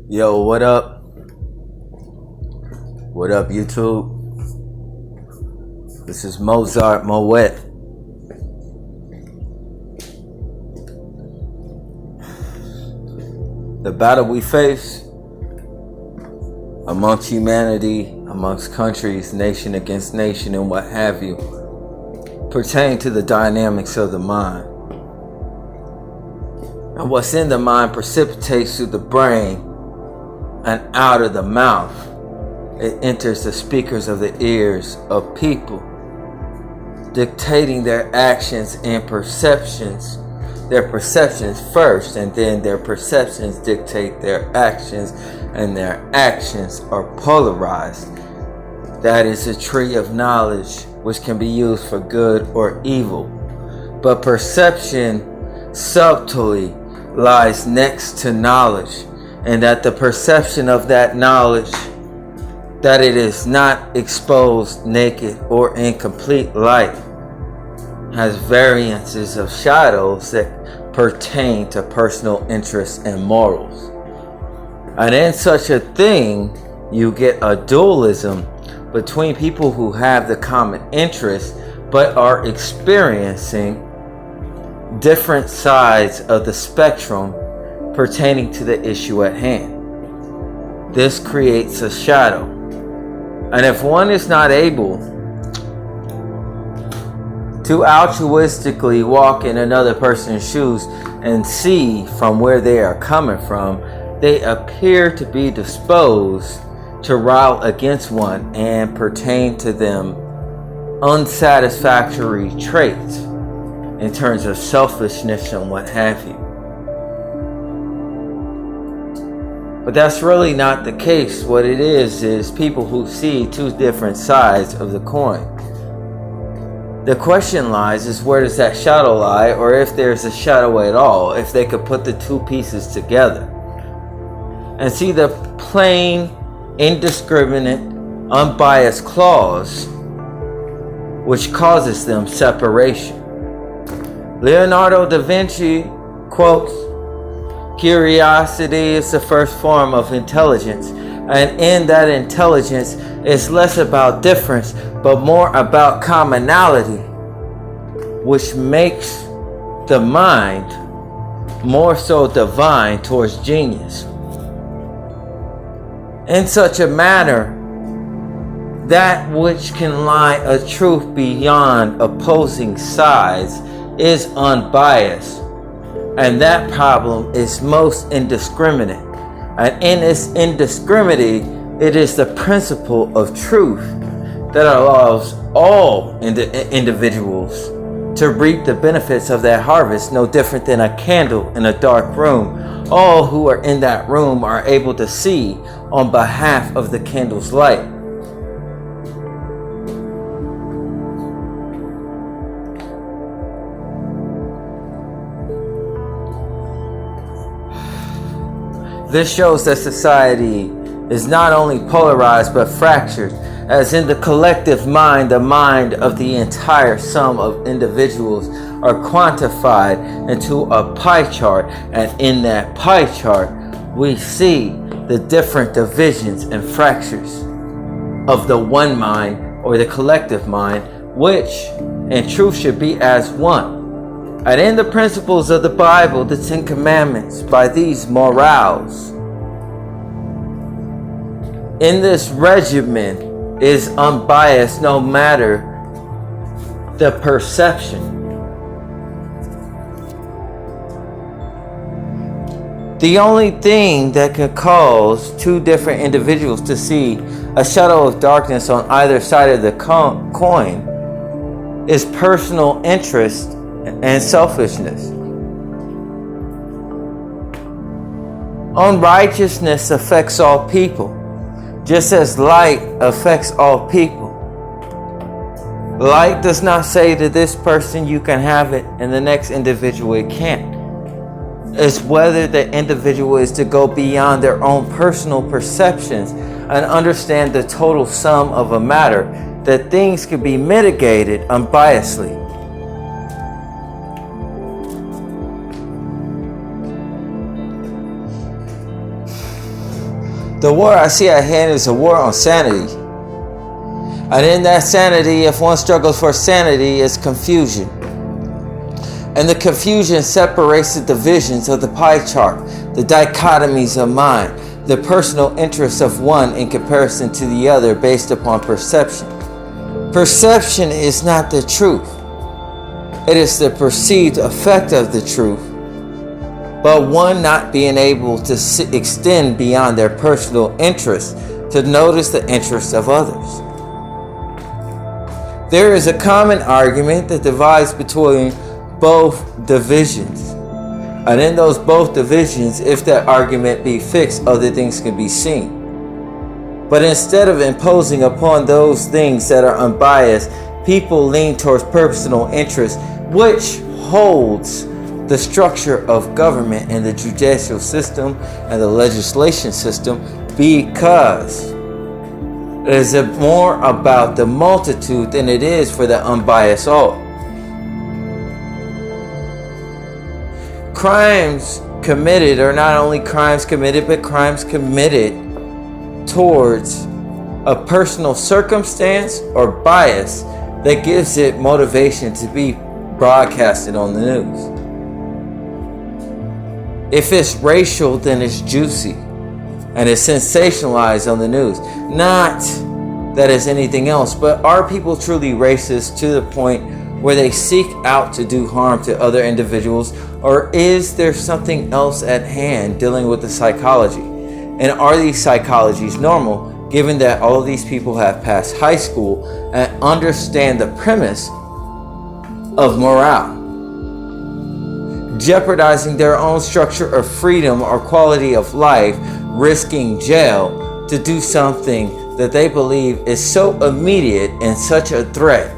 Yo, what up? What up, YouTube? This is Mozart, moet. The battle we face amongst humanity, amongst countries, nation against nation, and what have you, pertain to the dynamics of the mind. And what's in the mind precipitates through the brain and out of the mouth. It enters the speakers of the ears of people, dictating their actions and perceptions. Their perceptions first, and then their perceptions dictate their actions, and their actions are polarized. That is a tree of knowledge which can be used for good or evil. But perception subtly lies next to knowledge, and that the perception of that knowledge, that it is not exposed, naked, or in complete light, has variances of shadows that pertain to personal interests and morals. And in such a thing, you get a dualism between people who have the common interest but are experiencing different sides of the spectrum pertaining to the issue at hand. This creates a shadow. And if one is not able to altruistically walk in another person's shoes and see from where they are coming from, they appear to be disposed to rile against one and pertain to them unsatisfactory traits in terms of selfishness and what have you. But that's really not the case. What it is people who see two different sides of the coin. The question lies is, where does that shadow lie, or if there's a shadow at all, if they could put the two pieces together and see the plain, indiscriminate, unbiased clause which causes them separation. Leonardo da Vinci quotes, "Curiosity is the first form of intelligence, and in that intelligence it's less about difference but more about commonality, which makes the mind more so divine towards genius. In such a manner, that which can lie a truth beyond opposing sides is unbiased, and that problem is most indiscriminate. And in its indiscriminity, it is the principle of truth that allows all individuals to reap the benefits of that harvest, no different than a candle in a dark room. All who are in that room are able to see on behalf of the candle's light. This shows that society is not only polarized but fractured, as in the collective mind, the mind of the entire sum of individuals are quantified into a pie chart, and in that pie chart we see the different divisions and fractures of the one mind, or the collective mind, which in truth should be as one. And in the principles of the Bible, the Ten Commandments, by these morals, in this regimen is unbiased no matter the perception. The only thing that could cause two different individuals to see a shadow of darkness on either side of the coin is personal interest and selfishness. Unrighteousness affects all people, just as light affects all people. Light does not say to this person you can have it and the next individual it can't. It's whether the individual is to go beyond their own personal perceptions and understand the total sum of a matter, that things can be mitigated unbiasedly. The war I see at hand is a war on sanity. And in that sanity, if one struggles for sanity, is confusion. And the confusion separates the divisions of the pie chart, the dichotomies of mind, the personal interests of one in comparison to the other based upon perception. Perception is not the truth. It is the perceived effect of the truth, but one not being able to extend beyond their personal interests to notice the interests of others. There is a common argument that divides between both divisions. And in those both divisions, if that argument be fixed, other things can be seen. But instead of imposing upon those things that are unbiased, people lean towards personal interest, which holds the structure of government and the judicial system and the legislation system, because it is more about the multitude than it is for the unbiased all. Crimes committed are not only crimes committed, but crimes committed towards a personal circumstance or bias that gives it motivation to be broadcasted on the news. If it's racial, then it's juicy and it's sensationalized on the news. Not that it's anything else, but are people truly racist to the point where they seek out to do harm to other individuals, or is there something else at hand dealing with the psychology? And are these psychologies normal, given that all of these people have passed high school and understand the premise of morale, jeopardizing their own structure of freedom or quality of life, risking jail to do something that they believe is so immediate and such a threat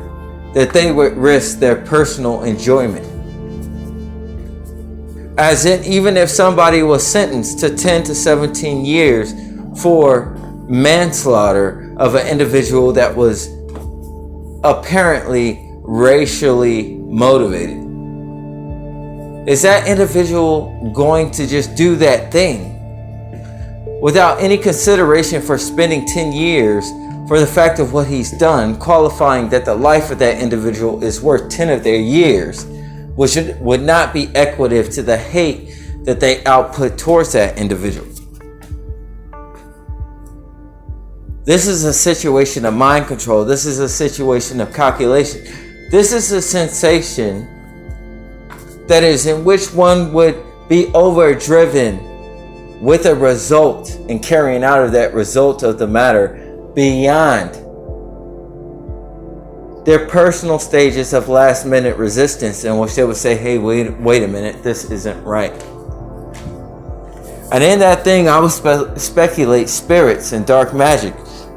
that they would risk their personal enjoyment? As in, even if somebody was sentenced to 10 to 17 years for manslaughter of an individual that was apparently racially motivated, is that individual going to just do that thing without any consideration for spending 10 years for the fact of what he's done, qualifying that the life of that individual is worth 10 of their years, which would not be equative to the hate that they output towards that individual? This is a situation of mind control. This is a situation of calculation. This is a sensation that is in which one would be overdriven with a result and carrying out of that result of the matter beyond their personal stages of last minute resistance, in which they would say, hey, wait a minute, this isn't right. And in that thing, I would speculate spirits and dark magic,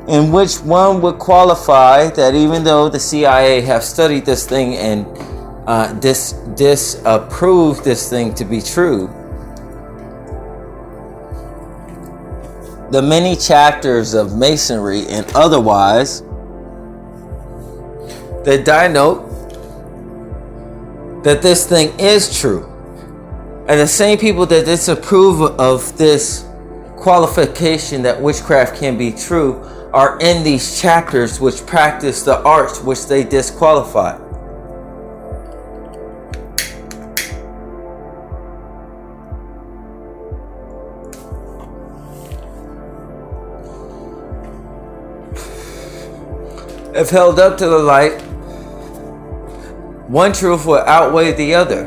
in which one would qualify that even though the CIA have studied this thing and disapproved this thing to be true, the many chapters of masonry and otherwise that denote that this thing is true. And the same people that disapprove of this qualification that witchcraft can be true are in these chapters which practice the arts which they disqualify. If held up to the light, one truth will outweigh the other.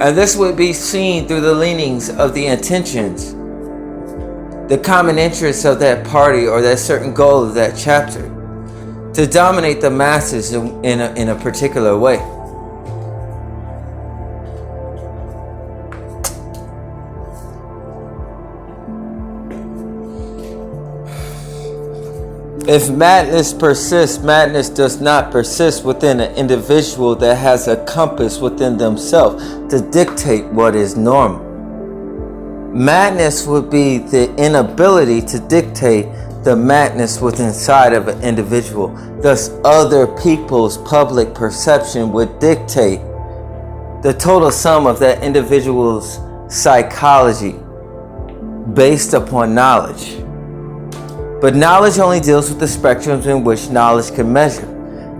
And this would be seen through the leanings of the intentions, the common interests of that party or that certain goal of that chapter, to dominate the masses in a particular way. If madness persists, madness does not persist within an individual that has a compass within themselves to dictate what is normal. Madness would be the inability to dictate the madness within inside of an individual. Thus, other people's public perception would dictate the total sum of that individual's psychology based upon knowledge. But knowledge only deals with the spectrums in which knowledge can measure.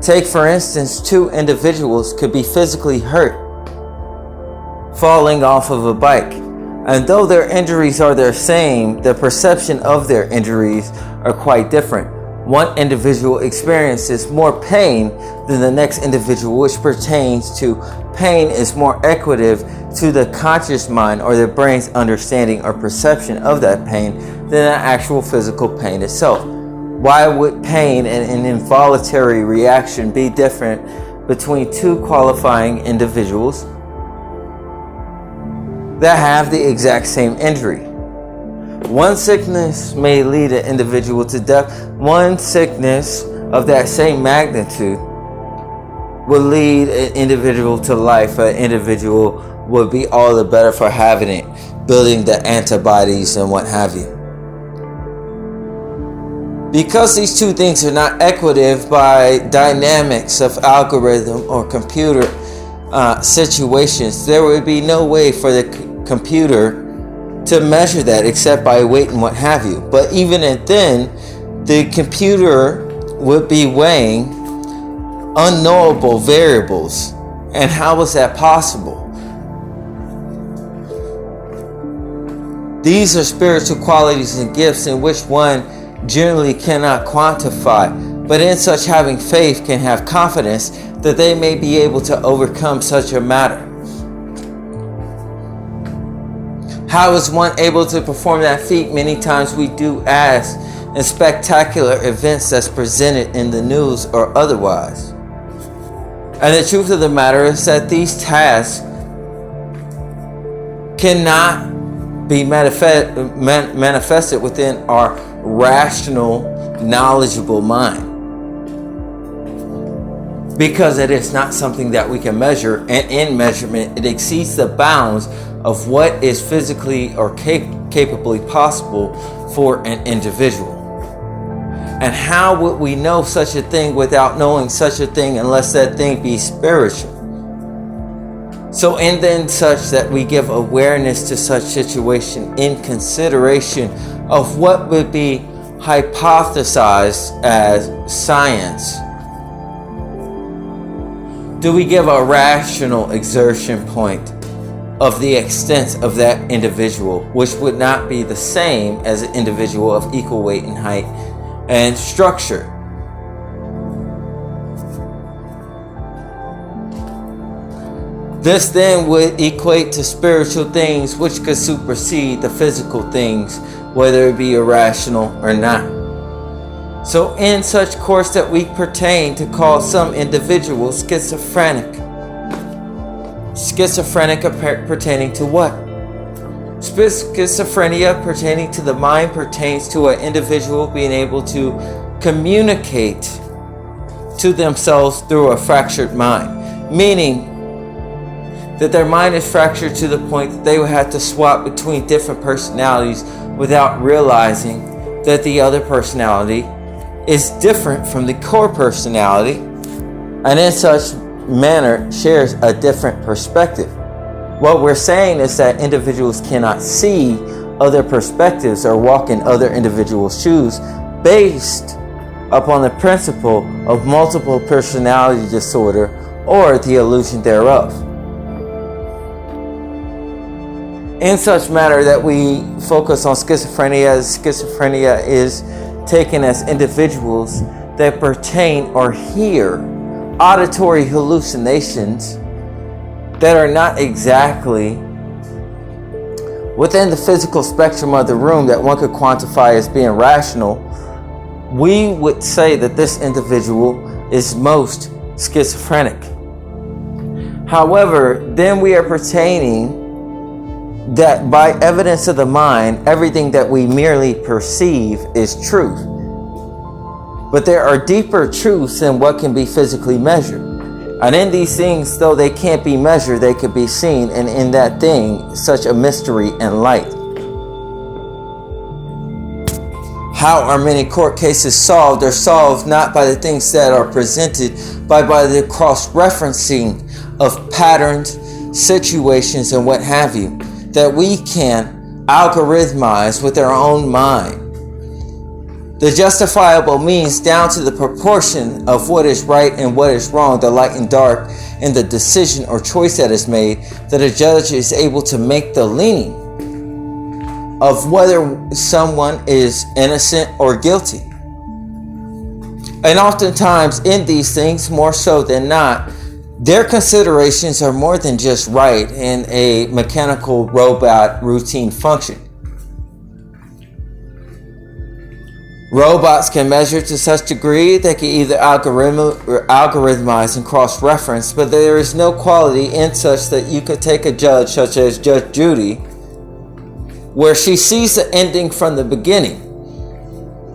Take, for instance, two individuals could be physically hurt falling off of a bike. And though their injuries are the same, the perception of their injuries are quite different. One individual experiences more pain than the next individual, which pertains to pain is more equative to the conscious mind or the brain's understanding or perception of that pain than the actual physical pain itself. Why would pain and an involuntary reaction be different between two qualifying individuals that have the exact same injury? One sickness may lead an individual to death. One sickness of that same magnitude will lead an individual to life. An individual would be all the better for having it, building the antibodies and what have you. Because these two things are not equative by dynamics of algorithm or computer situations, there would be no way for the computer to measure that except by weight and what have you. But even then, the computer would be weighing unknowable variables. And how is that possible? These are spiritual qualities and gifts in which one generally cannot quantify, but in such having faith can have confidence that they may be able to overcome such a matter. How is one able to perform that feat? Many times we do ask in spectacular events that's presented in the news or otherwise. And the truth of the matter is that these tasks cannot be manifested within our rational, knowledgeable mind, because it is not something that we can measure, and in measurement it exceeds the bounds of what is physically or capably possible for an individual. And how would we know such a thing without knowing such a thing unless that thing be spiritual? So in then such that we give awareness to such situation in consideration of what would be hypothesized as science. Do we give a rational exertion point of the extent of that individual, which would not be the same as an individual of equal weight and height and structure? This then would equate to spiritual things which could supersede the physical things, whether it be irrational or not. So in such course that we pertain to call some individuals schizophrenic. Schizophrenic pertaining to what? Schizophrenia pertaining to the mind pertains to an individual being able to communicate to themselves through a fractured mind. Meaning that their mind is fractured to the point that they would have to swap between different personalities without realizing that the other personality is different from the core personality, and in such manner shares a different perspective. What we're saying is that individuals cannot see other perspectives or walk in other individuals' shoes based upon the principle of multiple personality disorder or the illusion thereof. In such matter that we focus on schizophrenia, as schizophrenia is taken as individuals that pertain or hear auditory hallucinations that are not exactly within the physical spectrum of the room that one could quantify as being rational. We would say that this individual is most schizophrenic. However, then we are pertaining that by evidence of the mind, everything that we merely perceive is truth. But there are deeper truths than what can be physically measured. And in these things, though they can't be measured, they could be seen, and in that thing, such a mystery and light. How are many court cases solved? They're solved not by the things that are presented, but by the cross-referencing of patterns, situations, and what have you, that we can algorithmized with their own mind. The justifiable means down to the proportion of what is right and what is wrong, the light and dark, and the decision or choice that is made, that a judge is able to make the leaning of whether someone is innocent or guilty. And oftentimes in these things, more so than not, their considerations are more than just right in a mechanical robot routine function. Robots can measure to such degree they can either algorithmize and cross-reference, but there is no quality in such that you could take a judge such as Judge Judy, where she sees the ending from the beginning.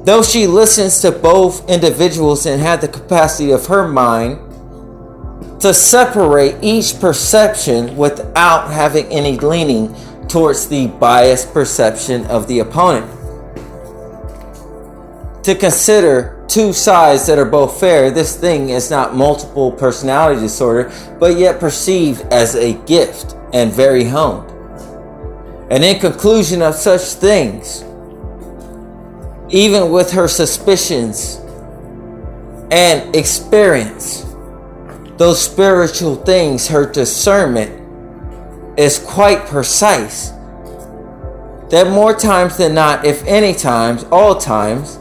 Though she listens to both individuals and had the capacity of her mind to separate each perception without having any leaning towards the biased perception of the opponent. To consider two sides that are both fair, this thing is not multiple personality disorder, but yet perceived as a gift and very honed. And in conclusion of such things, even with her suspicions and experience, those spiritual things, her discernment is quite precise. That more times than not, if any times, all times,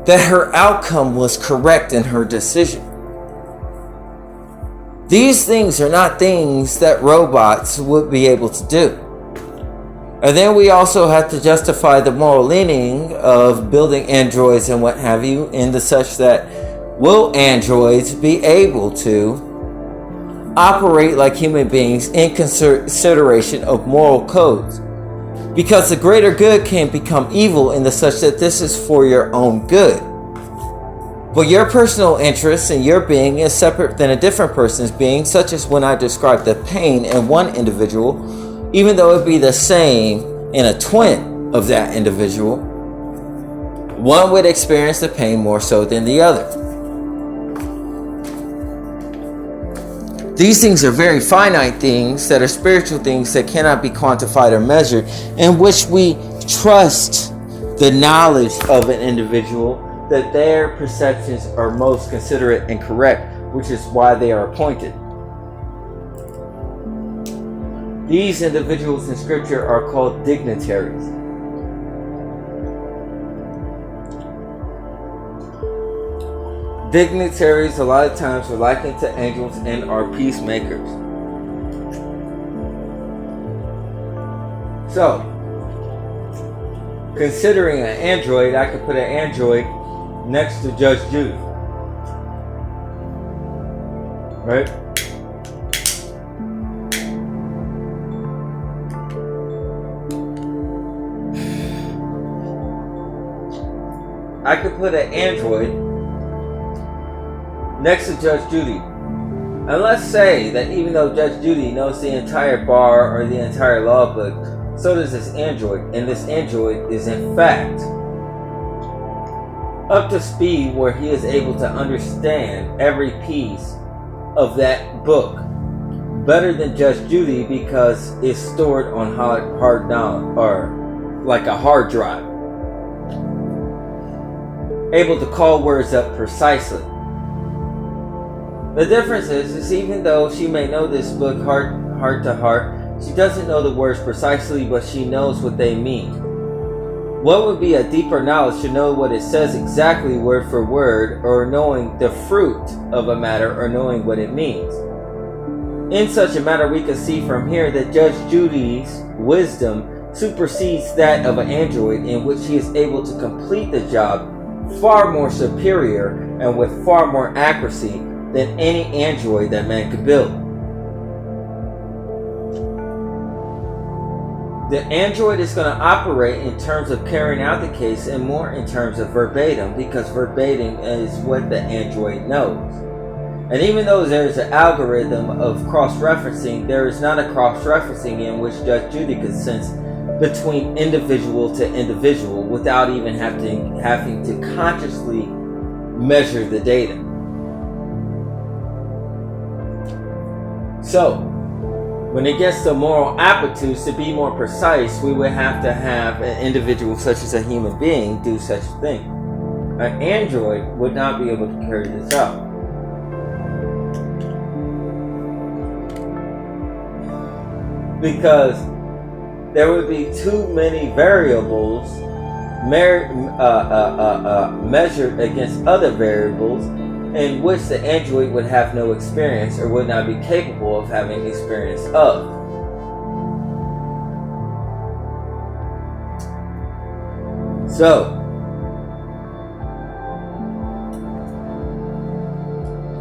that her outcome was correct in her decision. These things are not things that robots would be able to do. And then we also have to justify the moral leaning of building androids and what have you, in the such that will androids be able to operate like human beings in consideration of moral codes? Because the greater good can become evil in the such that this is for your own good. But your personal interest in your being is separate than a different person's being, such as when I describe the pain in one individual, even though it be the same in a twin of that individual, one would experience the pain more so than the other. These things are very finite things that are spiritual things that cannot be quantified or measured, in which we trust the knowledge of an individual that their perceptions are most considerate and correct, which is why they are appointed. These individuals in Scripture are called dignitaries. Dignitaries a lot of times are likened to angels and are peacemakers. So, considering an android, I could put an android next to Judge Judy. Right? I could put an android next to Judge Judy. And let's say that even though Judge Judy knows the entire bar or the entire law book, so does this android. And this android is in fact up to speed where he is able to understand every piece of that book better than Judge Judy, because it's stored on hard knowledge, or like a hard drive. Able to call words up precisely. The difference is even though she may know this book heart to heart, she doesn't know the words precisely, but she knows what they mean. What would be a deeper knowledge to know what it says exactly word for word, or knowing the fruit of a matter, or knowing what it means? In such a matter, we can see from here that Judge Judy's wisdom supersedes that of an android, in which he is able to complete the job far more superior and with far more accuracy than any android that man could build. The android is going to operate in terms of carrying out the case and more in terms of verbatim, because verbatim is what the android knows. And even though there is an algorithm of cross-referencing, there is not a cross-referencing in which Judge Judy could sense between individual to individual without even having to consciously measure the data. So, When it gets to moral aptitudes, to be more precise, we would have to have an individual such as a human being do such a thing. An android would not be able to carry this out. Because there would be too many variables measured against other variables in which the android would have no experience or would not be capable of having experience of. So,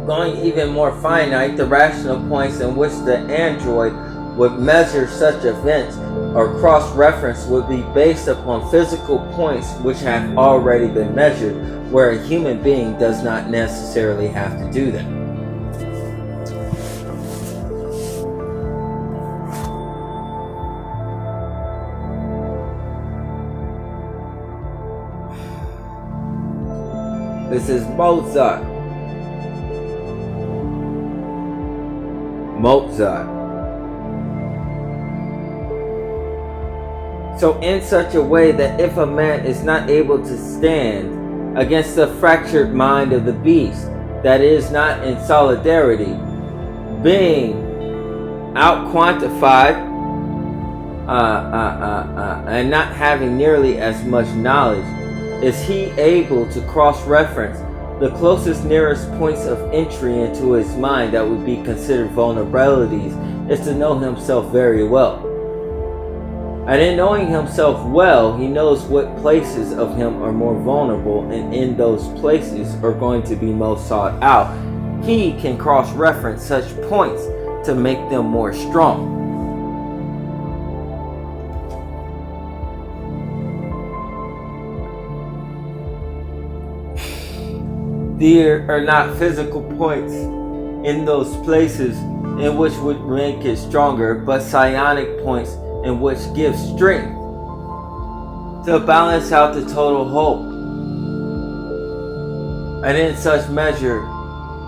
going even more finite, the rational points in which the android would measure such events or cross-reference would be based upon physical points which have already been measured, where a human being does not necessarily have to do that. This is Mozart. So in such a way that if a man is not able to stand against the fractured mind of the beast that is not in solidarity, being out-quantified and not having nearly as much knowledge, is he able to cross-reference the closest nearest points of entry into his mind that would be considered vulnerabilities, is to know himself very well. And in knowing himself well, he knows what places of him are more vulnerable, and in those places are going to be most sought out. He can cross-reference such points to make them more strong. There are not physical points in those places in which would make it stronger, but psionic points in which give strength to balance out the total whole. And in such measure,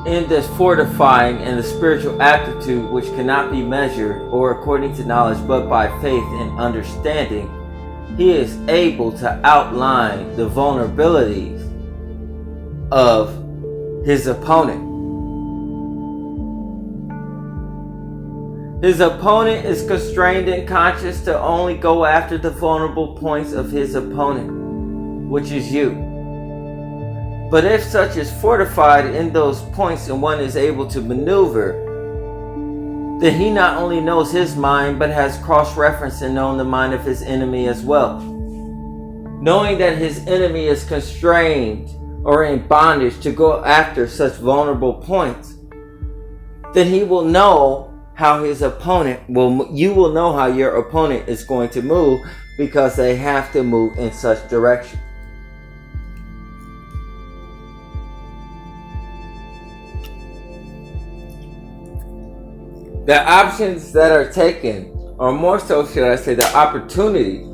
in this fortifying and the spiritual aptitude which cannot be measured or according to knowledge but by faith and understanding, he is able to outline the vulnerabilities of his opponent. His opponent is constrained and conscious to only go after the vulnerable points of his opponent, which is you. But if such is fortified in those points and one is able to maneuver, then he not only knows his mind, but has cross-referenced and known the mind of his enemy as well. Knowing that his enemy is constrained or in bondage to go after such vulnerable points, then he will know how his opponent you will know how your opponent is going to move, because they have to move in such direction. The options that are taken, or more so should I say, the opportunities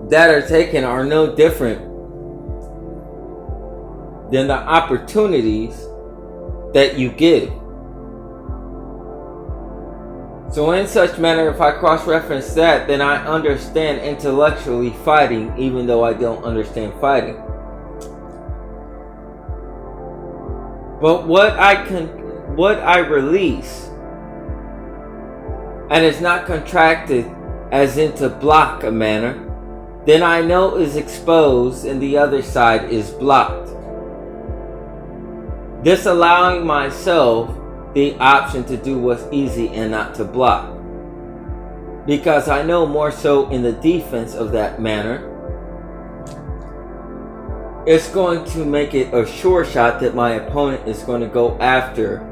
that are taken are no different than the opportunities that you give. So in such manner, if I cross-reference that, then I understand intellectually fighting, even though I don't understand fighting. But what I release, and is not contracted as into block a manner, then I know is exposed and the other side is blocked. This allowing myself the option to do what's easy and not to block. Because I know more so in the defense of that manner, it's going to make it a sure shot that my opponent is going to go after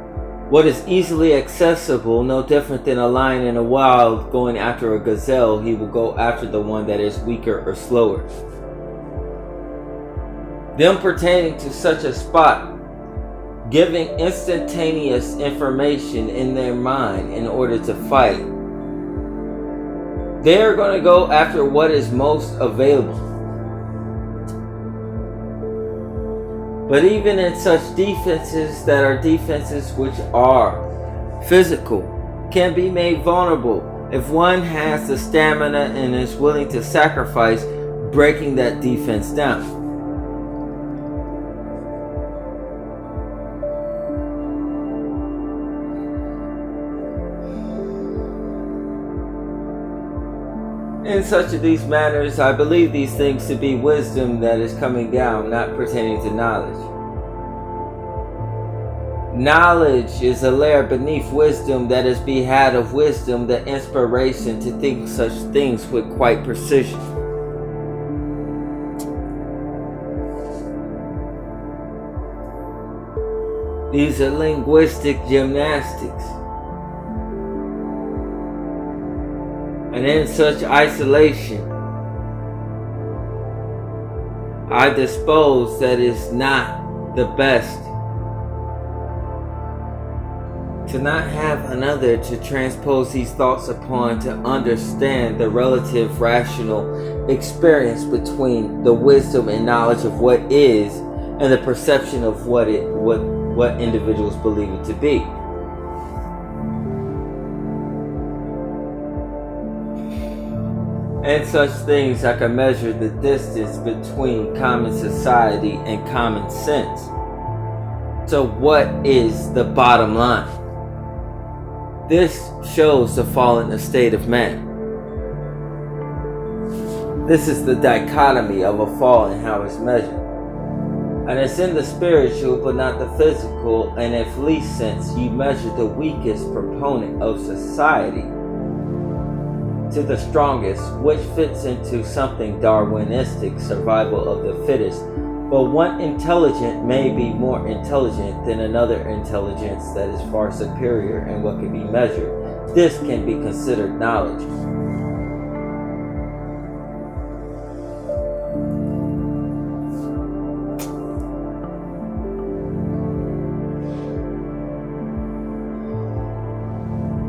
what is easily accessible, no different than a lion in a wild going after a gazelle. He will go after the one that is weaker or slower. Them pertaining to such a spot, giving instantaneous information in their mind in order to fight. They are going to go after what is most available. But even in such defenses that are defenses which are physical, can be made vulnerable if one has the stamina and is willing to sacrifice breaking that defense down. In such of these matters, I believe these things to be wisdom that is coming down, not pertaining to knowledge. Knowledge is a layer beneath wisdom that is be had of wisdom, the inspiration to think such things with quite precision. These are linguistic gymnastics. And in such isolation, I dispose that is not the best to not have another to transpose these thoughts upon, to understand the relative rational experience between the wisdom and knowledge of what is and the perception of what individuals believe it to be. And such things I can measure the distance between common society and common sense. So what is the bottom line? This shows the fallen estate of man. This is the dichotomy of a fall and how it's measured. And it's in the spiritual but not the physical, and if least sense you measure the weakest proponent of society to the strongest, which fits into something Darwinistic, survival of the fittest. But one intelligent may be more intelligent than another intelligence that is far superior in what can be measured. This can be considered knowledge.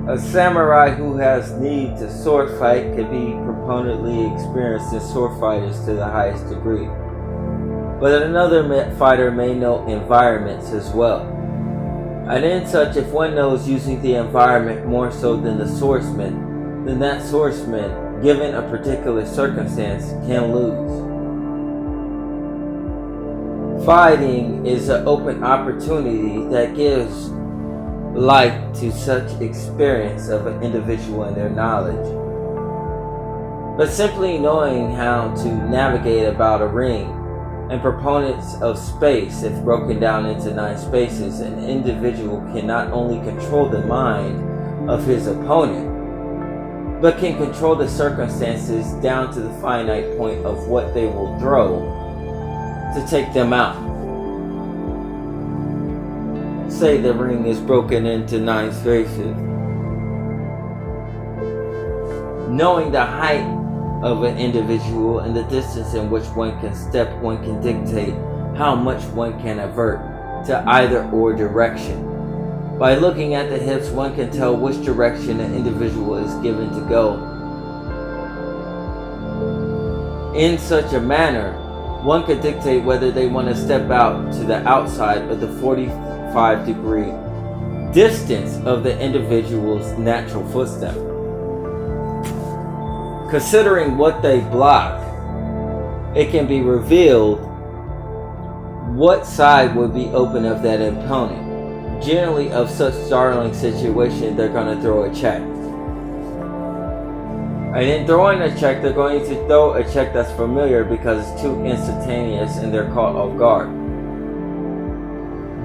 A samurai who has need to sword fight can be proponently experienced in sword fighters to the highest degree. But another fighter may know environments as well. And in such, if one knows using the environment more so than the swordsman, then that swordsman, given a particular circumstance, can lose. Fighting is an open opportunity that gives light to such experience of an individual and their knowledge. But simply knowing how to navigate about a ring, and proponents of space, if broken down into 9 spaces, an individual can not only control the mind of his opponent, but can control the circumstances down to the finite point of what they will throw to take them out. Say the ring is broken into 9 spaces. Knowing the height of an individual and the distance in which one can step, one can dictate how much one can avert to either or direction. By looking at the hips, one can tell which direction an individual is given to go. In such a manner, one could dictate whether they want to step out to the outside of the 45-degree distance of the individual's natural footstep. Considering what they block, it can be revealed what side would be open of that opponent. Generally, of such startling situation, they're going to throw a check. And in throwing a check, they're going to throw a check that's familiar because it's too instantaneous and they're caught off guard.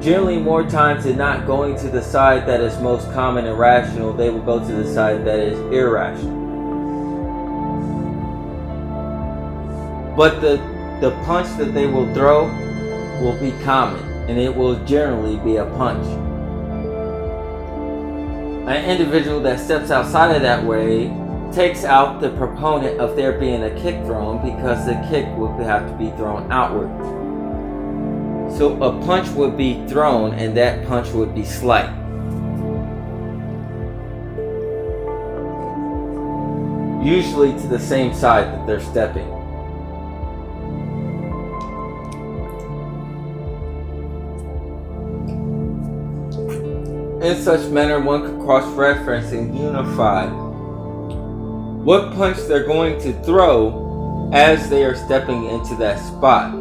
Generally, more times than not, going to the side that is most common and rational, they will go to the side that is irrational. But the punch that they will throw will be common, and it will generally be a punch. An individual that steps outside of that way takes out the proponent of there being a kick thrown, because the kick would have to be thrown outward. So a punch would be thrown, and that punch would be slight. Usually to the same side that they're stepping. In such manner, one could cross-reference and unify what punch they're going to throw as they are stepping into that spot,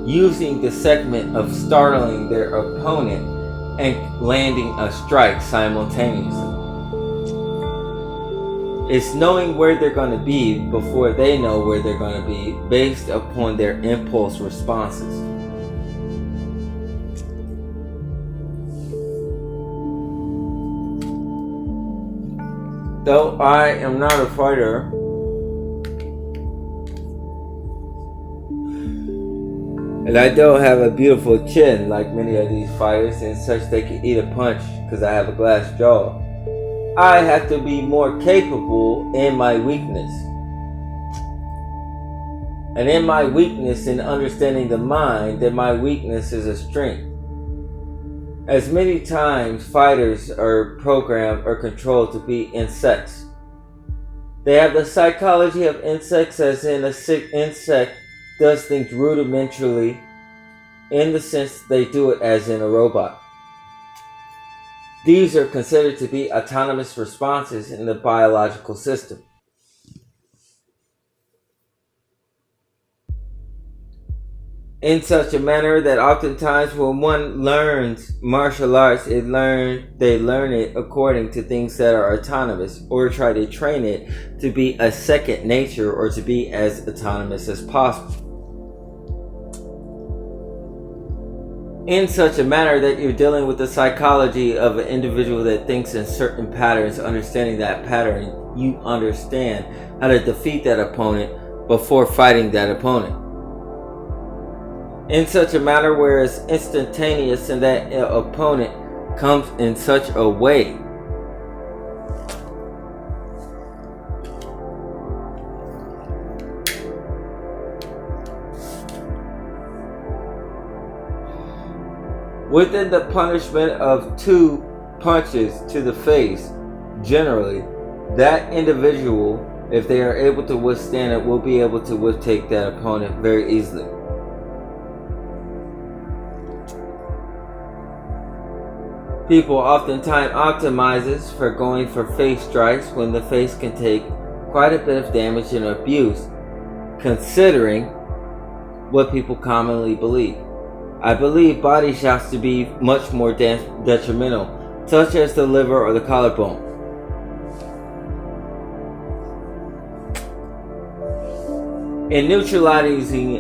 using the segment of startling their opponent and landing a strike simultaneously. It's knowing where they're going to be before they know where they're going to be, based upon their impulse responses. Though I am not a fighter, and I don't have a beautiful chin like many of these fighters and such they can eat a punch because I have a glass jaw, I have to be more capable in my weakness. And in my weakness in understanding the mind, that my weakness is a strength. As many times fighters are programmed or controlled to be insects. They have the psychology of insects, as in a sick insect does things rudimentarily, in the sense they do it as in a robot. These are considered to be autonomous responses in the biological system. In such a manner that oftentimes when one learns martial arts, they learn it according to things that are autonomous, or try to train it to be a second nature or to be as autonomous as possible. In such a manner that you're dealing with the psychology of an individual that thinks in certain patterns, understanding that pattern, you understand how to defeat that opponent before fighting that opponent. In such a manner where it's instantaneous and that opponent comes in such a way within the punishment of 2 punches to the face, generally, that individual, if they are able to withstand it, will be able to take that opponent very easily. People oftentimes optimizes for going for face strikes when the face can take quite a bit of damage and abuse, considering what people commonly believe. I believe body shots to be much more detrimental, such as the liver or the collarbone. In neutralizing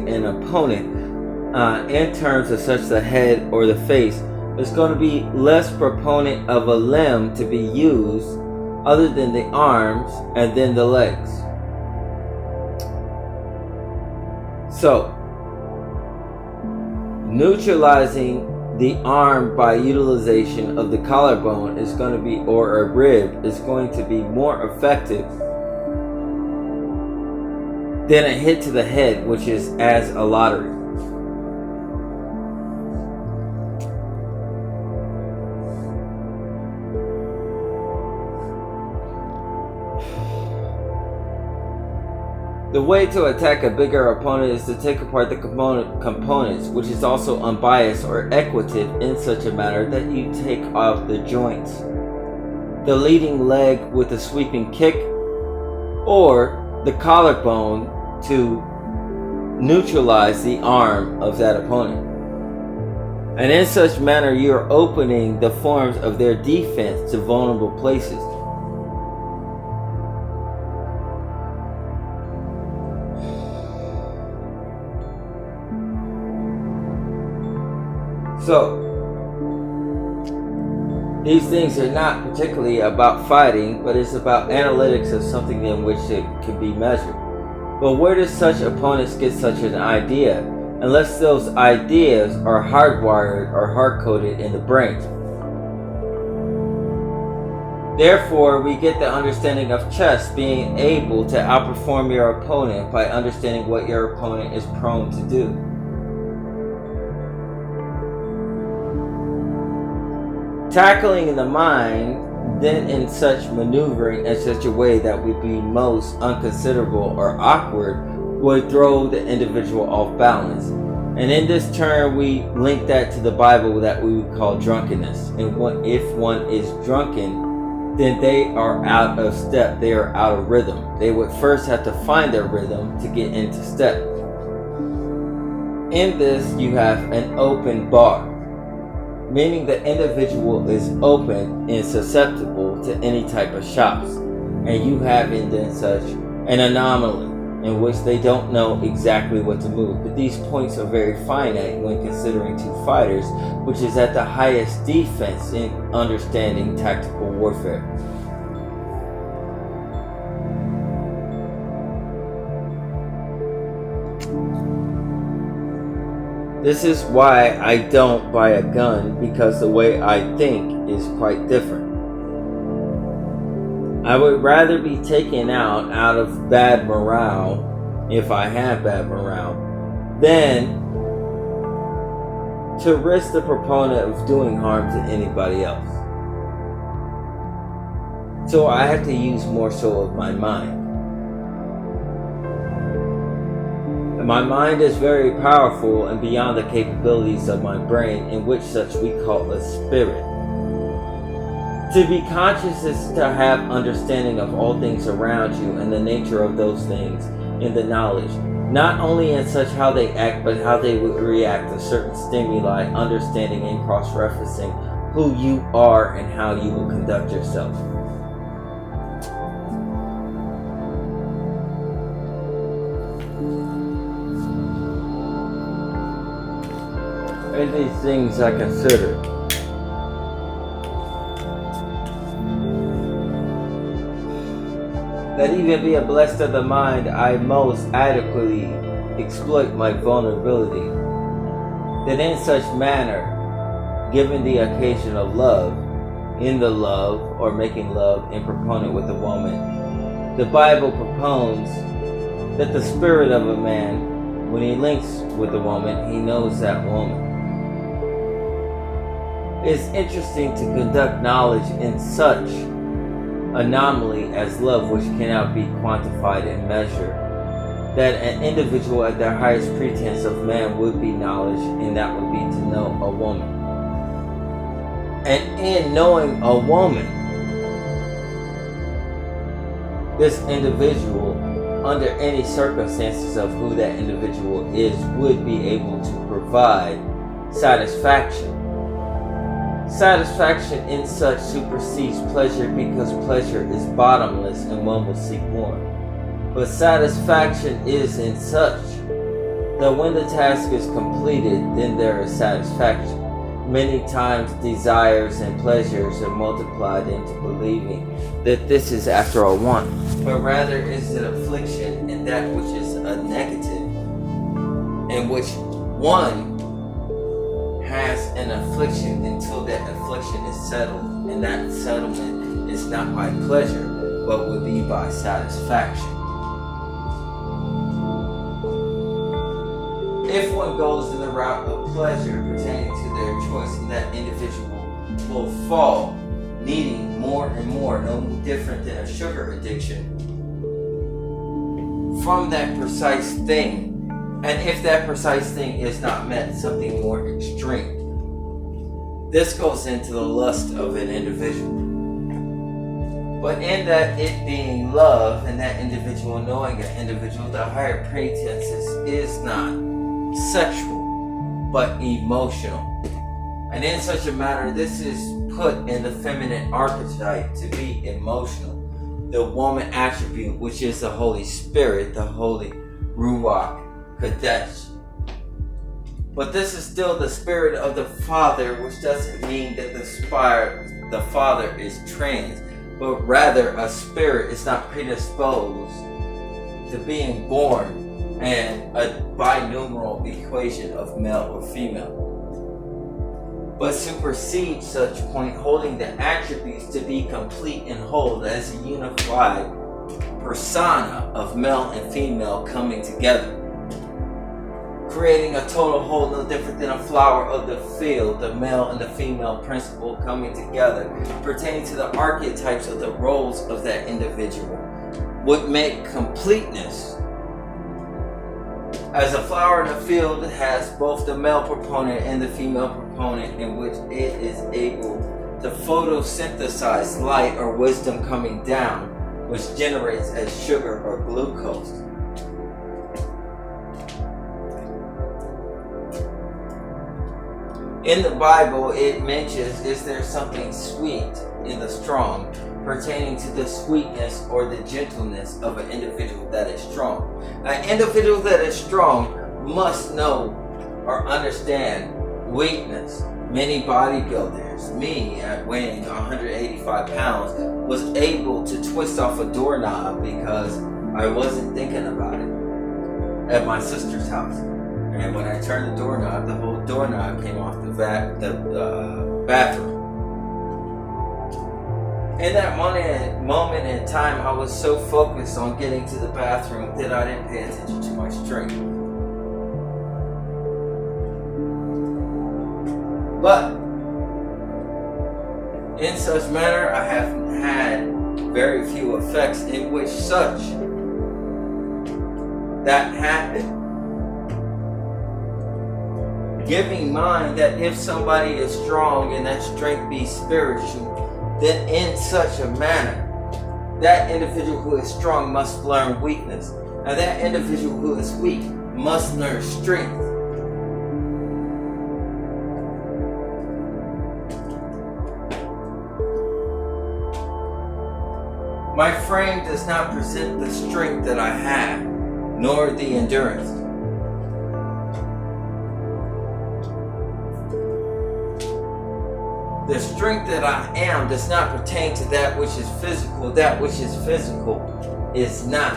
an opponent, in terms of such the head or the face, there's going to be less proponent of a limb to be used other than the arms and then the legs. So, neutralizing the arm by utilization of the collarbone is going to be, or a rib, is going to be more effective than a hit to the head, which is as a lottery. The way to attack a bigger opponent is to take apart the components, which is also unbiased or equitative in such a manner that you take off the joints. The leading leg with a sweeping kick, or the collarbone to neutralize the arm of that opponent. And in such manner you are opening the forms of their defense to vulnerable places. So, these things are not particularly about fighting, but it's about analytics of something in which it can be measured. But where does such opponents get such an idea, unless those ideas are hardwired or hard-coded in the brain? Therefore, we get the understanding of chess being able to outperform your opponent by understanding what your opponent is prone to do. Tackling in the mind, then in such maneuvering in such a way that would be most unconsiderable or awkward, would throw the individual off balance. And in this term, we link that to the Bible that we would call drunkenness. And if one is drunken, then they are out of step. They are out of rhythm. They would first have to find their rhythm to get into step. In this, you have an open bar, meaning the individual is open and susceptible to any type of shocks. And you have in then such an anomaly in which they don't know exactly what to move. But these points are very finite when considering two fighters, which is at the highest defense in understanding tactical warfare. This is why I don't buy a gun, because the way I think is quite different. I would rather be taken out of bad morale, if I have bad morale, than to risk the proponent of doing harm to anybody else. So I have to use more so of my mind. And my mind is very powerful and beyond the capabilities of my brain, in which such we call a spirit. To be conscious is to have understanding of all things around you and the nature of those things in the knowledge, not only in such how they act, but how they would react to certain stimuli, understanding and cross-referencing who you are and how you will conduct yourself. And these things I consider. That even being blessed of the mind, I most adequately exploit my vulnerability. That in such manner, given the occasion of love, in the love or making love in proponent with a woman, the Bible propounds that the spirit of a man, when he links with a woman, he knows that woman. It's interesting to conduct knowledge in such anomaly as love, which cannot be quantified and measured, that an individual at their highest pretense of man would be knowledge, and that would be to know a woman. And in knowing a woman, this individual, under any circumstances of who that individual is, would be able to provide satisfaction. Satisfaction in such supersedes pleasure, because pleasure is bottomless and one will seek more. But satisfaction is in such that when the task is completed, then there is satisfaction. Many times desires and pleasures are multiplied into believing that this is after all want, but rather is an affliction in that which is a negative, in which one has an affliction until that affliction is settled, and that settlement is not by pleasure, but would be by satisfaction. If one goes in the route of pleasure pertaining to their choice, and that individual will fall, needing more and more, no different than a sugar addiction, from that precise thing. And if that precise thing is not met, something more extreme. This goes into the lust of an individual. But in that it being love, and that individual knowing an individual, the higher pretenses is not sexual, but emotional. And in such a manner, this is put in the feminine archetype to be emotional. The woman attribute, which is the Holy Spirit, the Holy Ruach Kadesh. But this is still the spirit of the Father, which doesn't mean that the Father is trans, but rather a spirit is not predisposed to being born and a binumeral equation of male or female, but supersedes such point, holding the attributes to be complete and whole as a unified persona of male and female coming together, creating a total whole, no different than a flower of the field, the male and the female principle coming together, pertaining to the archetypes of the roles of that individual, would make completeness As a flower in a field has both the male proponent and the female proponent, in which it is able to photosynthesize light or wisdom coming down, which generates as sugar or glucose. In the Bible, it mentions, is there something sweet in the strong, pertaining to the sweetness or the gentleness of an individual that is strong. An individual that is strong must know or understand weakness. Many bodybuilders, me at weighing 185 pounds, was able to twist off a doorknob because I wasn't thinking about it at my sister's house. And when I turned the doorknob, the whole doorknob came off the bathroom. In that moment in time, I was so focused on getting to the bathroom that I didn't pay attention to my strength. But in such manner, I have had very few effects in which such that happened. Giving mind that if somebody is strong and that strength be spiritual, then in such a manner, that individual who is strong must learn weakness. And that individual who is weak must learn strength. My frame does not present the strength that I have, nor the endurance. The strength that I am does not pertain to that which is physical. That which is physical is not.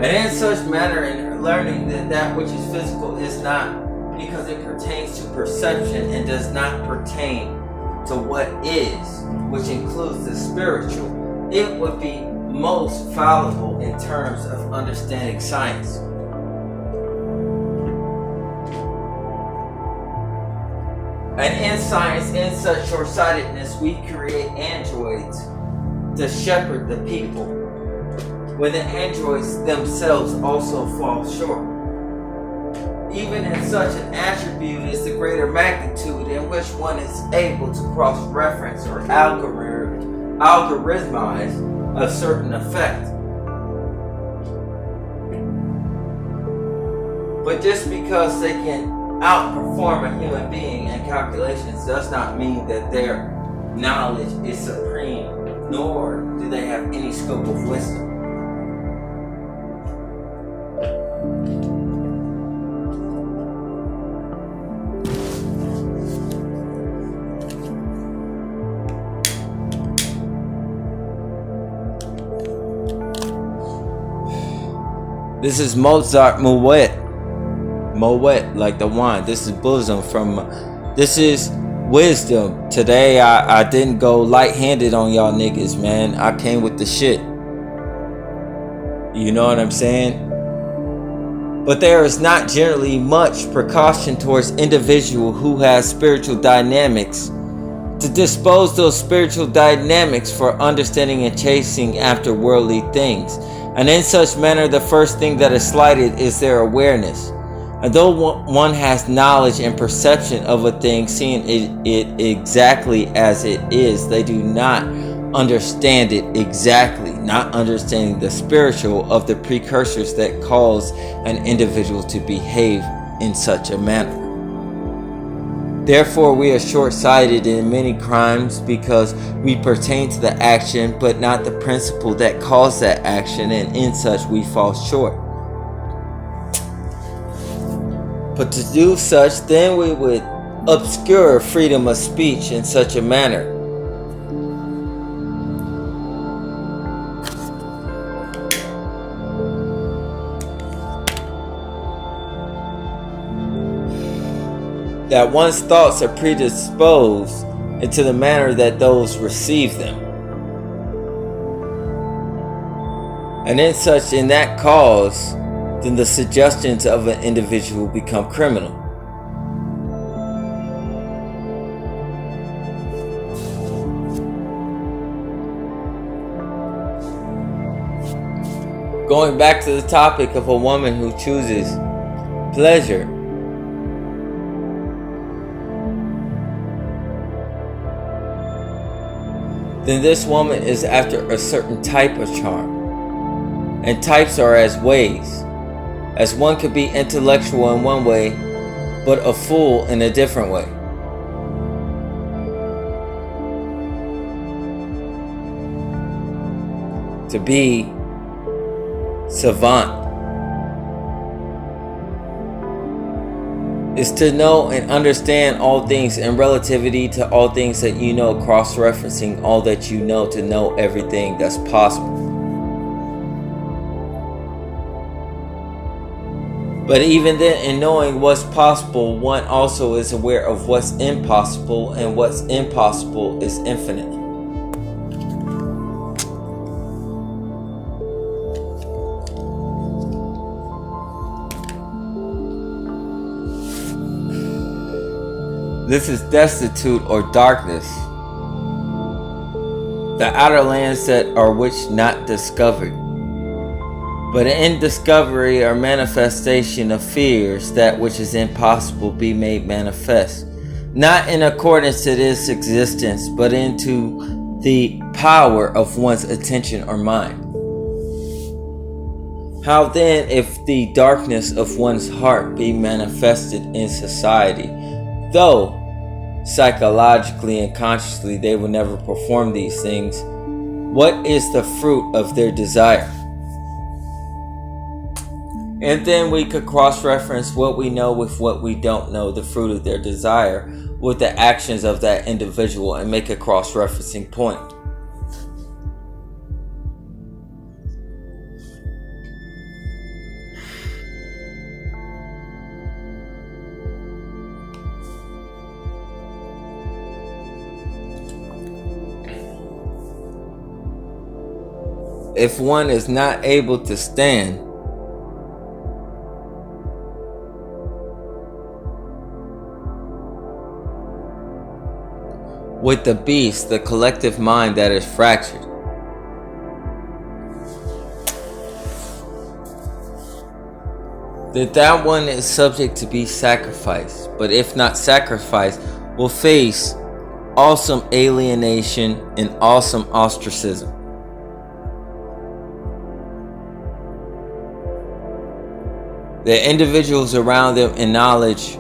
And in such manner, in learning that that which is physical is not, because it pertains to perception and does not pertain to what is, which includes the spiritual, it would be most fallible in terms of understanding science. And in science, in such short-sightedness, we create androids to shepherd the people, when the androids themselves also fall short. Even in such an attribute is the greater magnitude in which one is able to cross-reference or algorithmize a certain effect. But just because they can outperform a human being in calculations does not mean that their knowledge is supreme, nor do they have any scope of wisdom. This is Mozart moet, like the wine. This is bosom this is wisdom. Today I didn't go light-handed on y'all niggas, man. I came with the shit. You know what I'm saying? But there is not generally much precaution towards individual who has spiritual dynamics to dispose those spiritual dynamics for understanding and chasing after worldly things. And in such manner, the first thing that is slighted is their awareness. And though one has knowledge and perception of a thing, seeing it exactly as it is, they do not understand it exactly, not understanding the spiritual of the precursors that cause an individual to behave in such a manner. Therefore, we are short-sighted in many crimes because we pertain to the action, but not the principle that caused that action, and in such we fall short. But to do such, then we would obscure freedom of speech in such a manner. That one's thoughts are predisposed into the manner that those receive them. And in that cause, then the suggestions of an individual become criminal. Going back to the topic of a woman who chooses pleasure, then this woman is after a certain type of charm. And types are as ways, as one could be intellectual in one way, but a fool in a different way. To be savant is to know and understand all things in relativity to all things that you know, cross-referencing all that you know to know everything that's possible. But even then, in knowing what's possible, one also is aware of what's impossible, and what's impossible is infinite. This is destitute or darkness, the outer lands that are which not discovered. But in discovery or manifestation of fears, that which is impossible be made manifest, not in accordance to this existence, but into the power of one's attention or mind. How then, if the darkness of one's heart be manifested in society, though psychologically and consciously they will never perform these things, what is the fruit of their desire? And then we could cross-reference what we know with what we don't know, the fruit of their desire, with the actions of that individual, and make a cross-referencing point. If one is not able to stand with the beast, the collective mind that is fractured, that one is subject to be sacrificed, but if not sacrificed, will face awesome alienation and awesome ostracism. The individuals around them in knowledge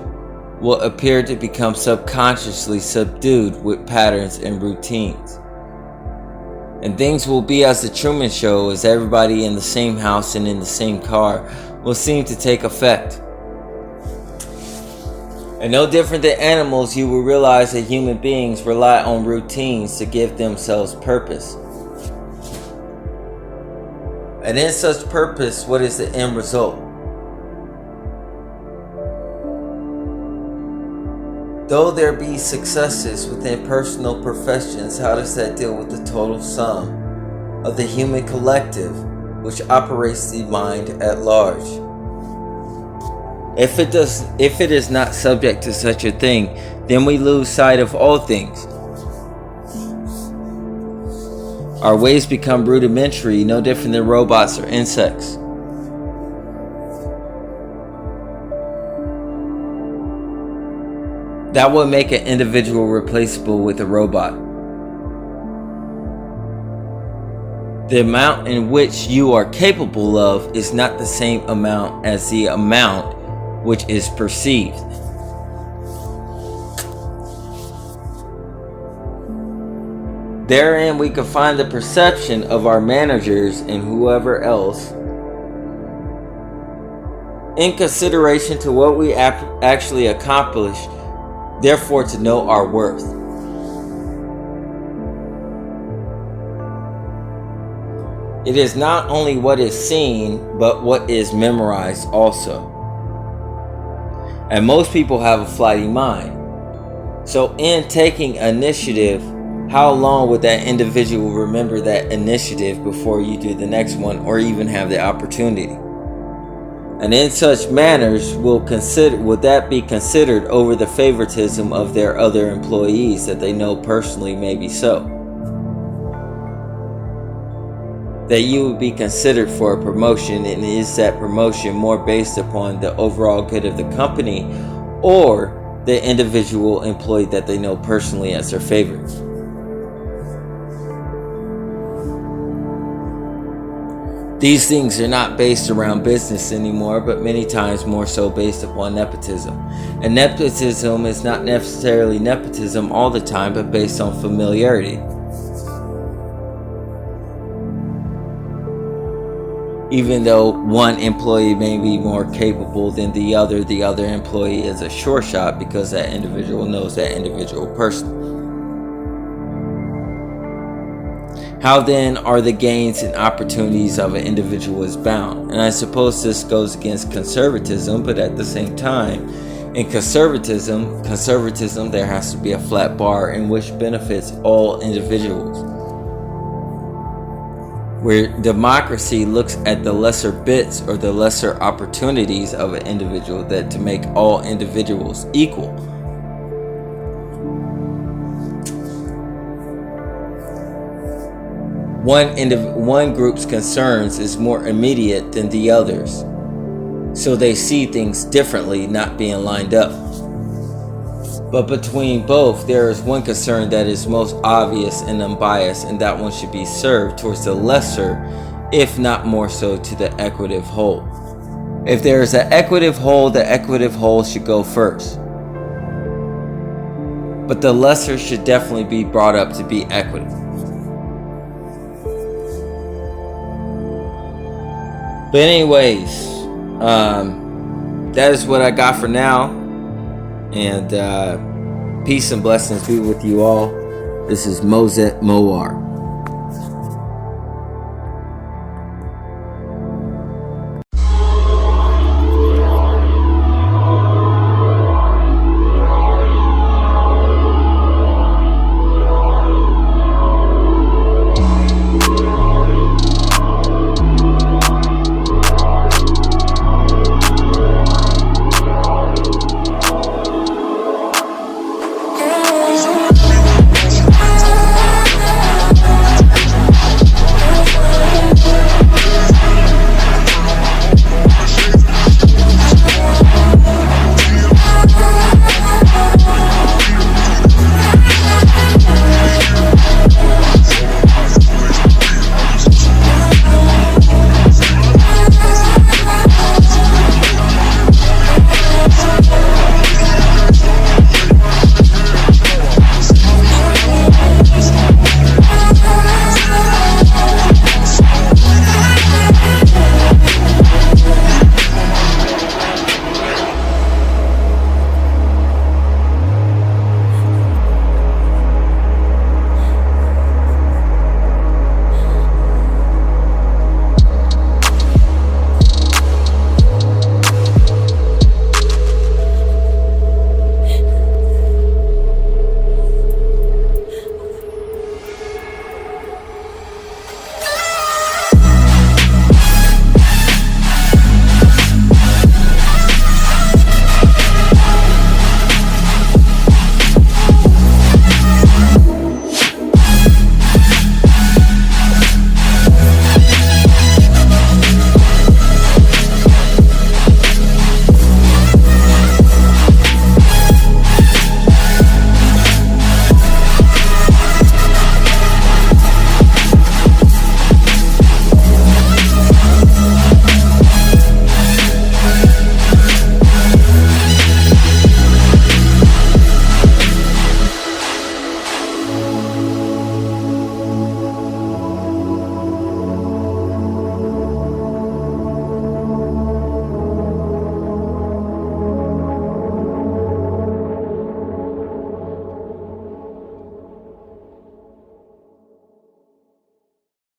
will appear to become subconsciously subdued with patterns and routines. And things will be as the Truman Show, as everybody in the same house and in the same car will seem to take effect. And no different than animals, you will realize that human beings rely on routines to give themselves purpose. And in such purpose, what is the end result? Though there be successes within personal professions, how does that deal with the total sum of the human collective, which operates the mind at large? If it is not subject to such a thing, then we lose sight of all things. Our ways become rudimentary, no different than robots or insects. That would make an individual replaceable with a robot. The amount in which you are capable of is not the same amount as the amount which is perceived. Therein we can find the perception of our managers and whoever else in consideration to what we actually accomplished, therefore to know our worth. It is not only what is seen, but what is memorized also. And most people have a flighty mind. So in taking initiative, how long would that individual remember that initiative before you do the next one, or even have the opportunity? And in such manners, would that be considered over the favoritism of their other employees that they know personally may be so? that you would be considered for a promotion, and is that promotion more based upon the overall good of the company or the individual employee that they know personally as their favorite? These things are not based around business anymore, but many times more so based upon nepotism. And nepotism is not necessarily nepotism all the time, but based on familiarity. Even though one employee may be more capable than the other employee is a sure shot because that individual knows that individual person. How then are the gains and opportunities of an individual is bound? And I suppose this goes against conservatism, but at the same time, in conservatism, there has to be a flat bar in which benefits all individuals. Where democracy looks at the lesser bits or the lesser opportunities of an individual that to make all individuals equal. One group's concerns is more immediate than the others, so they see things differently, not being lined up. But between both, there is one concern that is most obvious and unbiased, and that one should be served towards the lesser, if not more so to the equitative whole. If there is an equitative whole, the equitative whole should go first. But the lesser should definitely be brought up to be equitable. But anyways, that is what I got for now. And peace and blessings be with you all. This is Mozart.